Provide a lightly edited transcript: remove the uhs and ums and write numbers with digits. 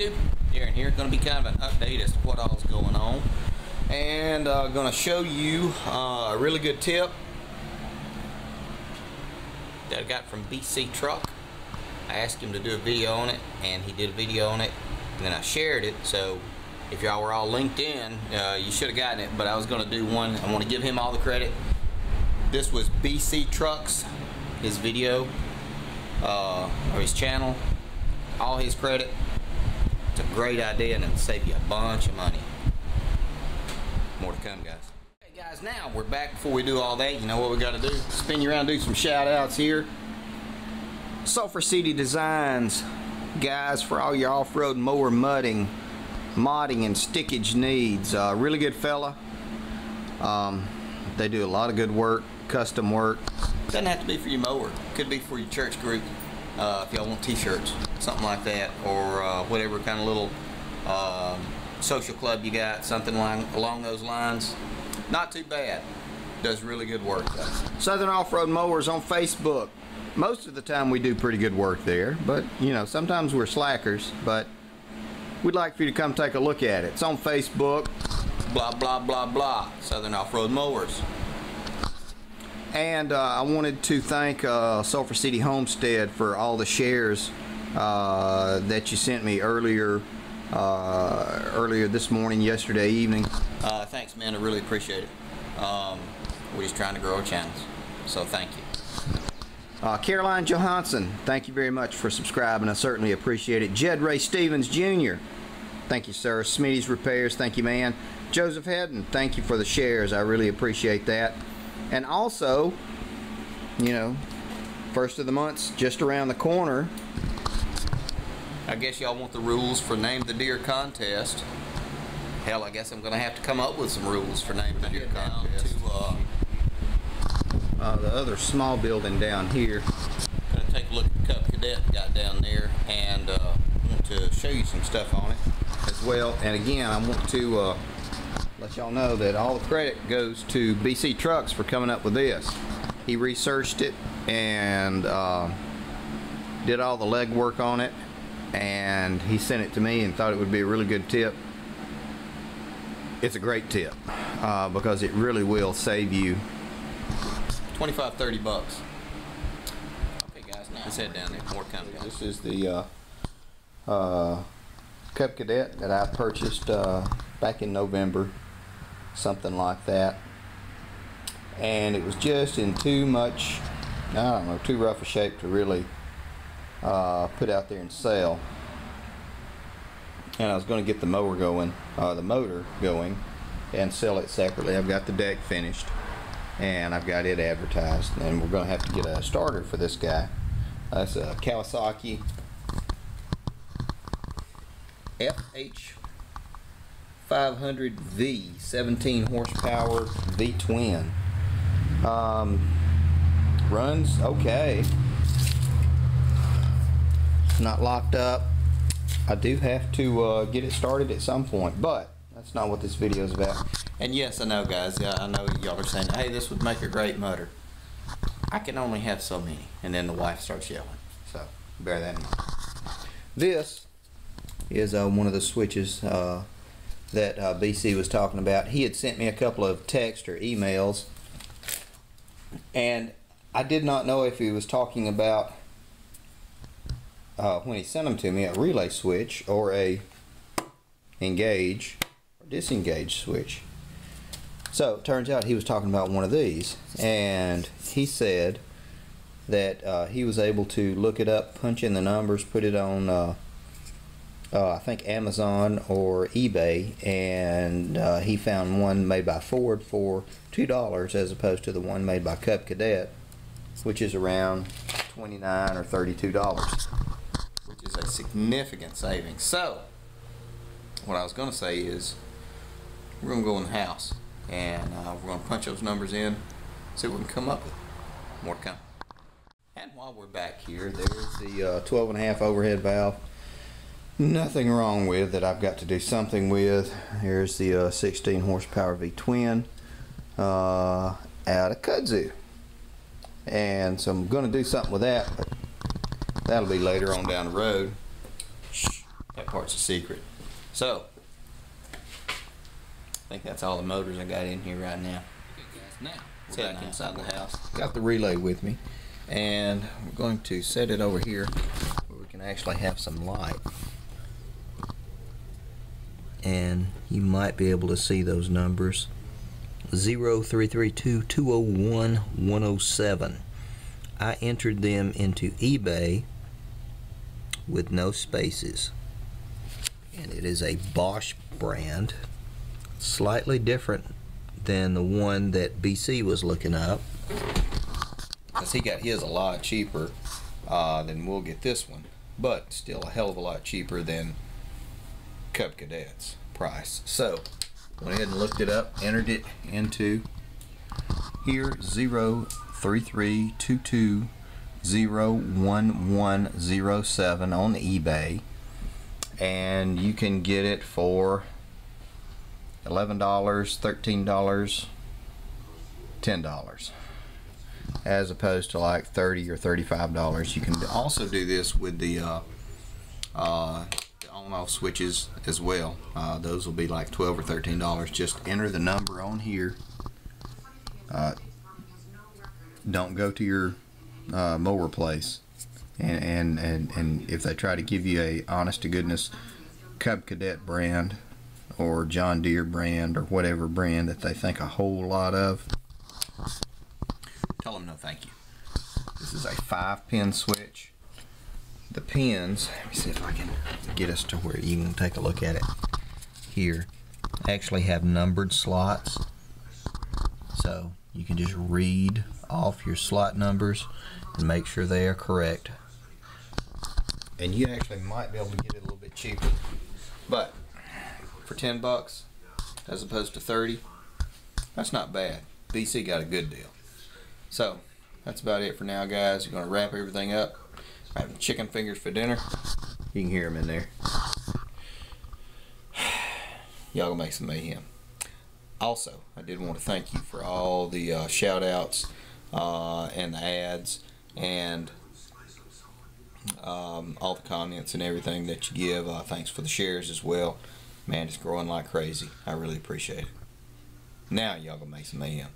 YouTube? Darren here. Going to be kind of an update as to what all's going on, and going to show you a really good tip that I got from BCTruck. I asked him to do a video on it, and he did a video on it, and then I shared it. So if y'all were all linked in, you should have gotten it, but I was going to do one. I want to give him all the credit. This was BCTruck's, his video, or his channel. All his credit. It's a great idea, and it'll save you a bunch of money. More to come, guys. Hey guys, now we're back. Before we do all that, you know what we got to do? Spin you around, do some shout outs here. Sulphur City Designs, guys, for all your off-road mower modding and stickage needs. Really good fella. They do a lot of good work, custom work. Doesn't have to be for your mower. Could be for your church group. If y'all want t-shirts, something like that, or whatever kind of little social club you got, something along those lines. Not too bad. Does really good work though. Southern Off-Road Mowers on Facebook. Most of the time we do pretty good work there, but you know, sometimes we're slackers, but we'd like for you to come take a look at it. It's on Facebook. Blah blah blah blah. Southern Off-Road Mowers. And I wanted to thank Sulphur City Homestead for all the shares that you sent me earlier this morning, yesterday evening. Thanks, man. I really appreciate it. We're just trying to grow our channels, so thank you. Caroline Johansson, thank you very much for subscribing. I certainly appreciate it. Jed Ray Stevens Jr., thank you, sir. Smitty's Repairs, thank you, man. Joseph Hedden, thank you for the shares. I really appreciate that. And also, you know, first of the month's just around the corner. I guess y'all want the rules for Name the Deer contest. Hell, I guess I'm going to have to come up with some rules for Name the Deer contest. To the other small building down here. Going to take a look at the Cup Cadet got down there, and I want to show you some stuff on it as well. And again, I want to let y'all know that all the credit goes to BCTrucks for coming up with this. He researched it and did all the legwork on it, and he sent it to me and thought it would be a really good tip. It's a great tip because it really will save you 25-30 bucks. Okay guys, now let's head down there. More coming. This is the Cup Cadet that I purchased back in November, something like that, and it was just in too much, I don't know, too rough a shape to really put out there and sell. And I was going to get the mower going, the motor going, and sell it separately. I've got the deck finished and I've got it advertised, and we're going to have to get a starter for this guy. That's a Kawasaki FH500V 17 horsepower V twin. Runs okay. It's not locked up. I do have to get it started at some point, but that's not what this video is about. And yes, I know, guys, I know y'all are saying, hey, this would make a great motor. I can only have so many. And then the wife starts yelling, so bear that in mind. This is one of the switches that BC was talking about. He had sent me a couple of texts or emails, and I did not know if he was talking about, when he sent them to me, a relay switch or a engage or disengage switch. So it turns out he was talking about one of these, and he said that he was able to look it up, punch in the numbers, put it on I think Amazon or eBay, and he found one made by Ford for $2 as opposed to the one made by Cup Cadet, which is around $29 or $32, which is a significant savings. So what I was going to say is we're going to go in the house and we're going to punch those numbers in, see what we can come up with. More to come. And while we're back here, there's the 12.5 overhead valve. Nothing wrong with that I've got to do something with. Here's the 16 horsepower V twin out of kudzu, and so I'm going to do something with that, but that'll be later on down the road. That part's a secret. So, I think that's all the motors I got in here right now. Okay guys, now we're back inside the house. Got the relay with me, and we're going to set it over here where we can actually have some light. And you might be able to see those numbers. 0332 201 107. I entered them into eBay with no spaces, and it is a Bosch brand, slightly different than the one that BC was looking up, because he got his a lot cheaper than we'll get this one, but still a hell of a lot cheaper than Cub Cadet's price. So went ahead and looked it up, entered it into here, 0332 01107 on eBay, and you can get it for $11, $13, $10, as opposed to like $30 or $35. You can also do this with the on-off switches as well. Those will be like $12 or $13. Just enter the number on here. Don't go to your mower place, and if they try to give you a honest to goodness Cub Cadet brand or John Deere brand or whatever brand that they think a whole lot of, tell them no thank you. This is a 5-pin switch. The pins, let me see if I can get us to where you can take a look at it here, actually have numbered slots, so you can just read off your slot numbers and make sure they are correct. And you actually might be able to get it a little bit cheaper, but for 10 bucks as opposed to 30, that's not bad. BC got a good deal. So that's about it for now, guys. We're going to wrap everything up. I'm having chicken fingers for dinner. You can hear them in there. Y'all gonna make some mayhem. Also, I did want to thank you for all the shout outs and the ads and all the comments and everything that you give. Thanks for the shares as well. Man, it's growing like crazy. I really appreciate it. Now y'all gonna make some mayhem.